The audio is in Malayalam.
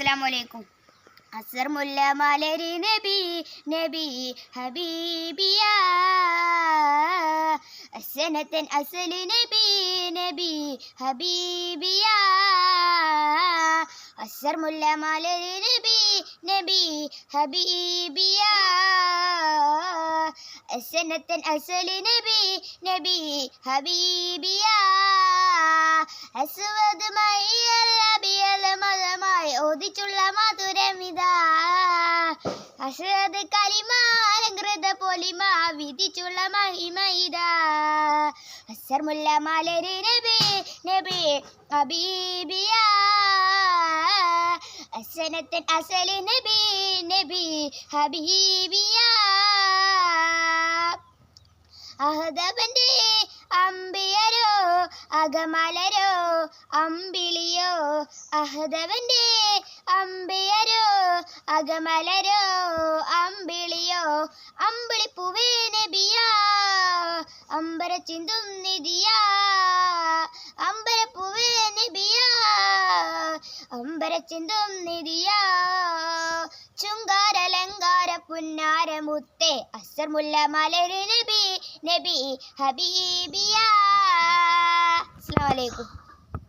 അസ്സലാമു അലൈക്കും. അസർ മുല്ല മലരി നബി നബി ഹബീബിയ അസനത്തൻ അസൽ നബി നബി ഹബീബിയ അസർ മുല്ല മലരി നബി നബി ഹബീബിയ അസനത്തൻ അസൽ നബി നബി ഹബീബിയ അസ്വദ് മയ്യൽ അബിയൽ മദമായി ഓദിച്ചുള്ള മധുരമിതാ അസ്വദ് കലിമ അലങ്കൃത പൊലിമ വിധിച്ചുള്ള മഹിമയിതാ അസർ മുല്ല മലരി നബി നബി ഹബീബിയ അസനത്തൻ അസൽ നബി നബി ഹബീബിയ അഹദബന്റെ അമ്പിയരോ അകമലരോ അമ്പിളിയോ അഹദവന്റെ അമ്പിയരോ അകമലരോ അമ്പിളിയോ അമ്പിളിപ്പൂവേ നബിയാ അമ്പര ചിന്തും നിധിയാ അമ്പരപ്പൂവേ നബിയാ അമ്പര ചിന്തും നിധിയാ ചുങ്കാരലങ്കാര പുന്നാര മുത്തേ അസർ മുല്ല മലരി നബി നബി ഹബീബിയ. അസ്സലാമു അലൈക്കും.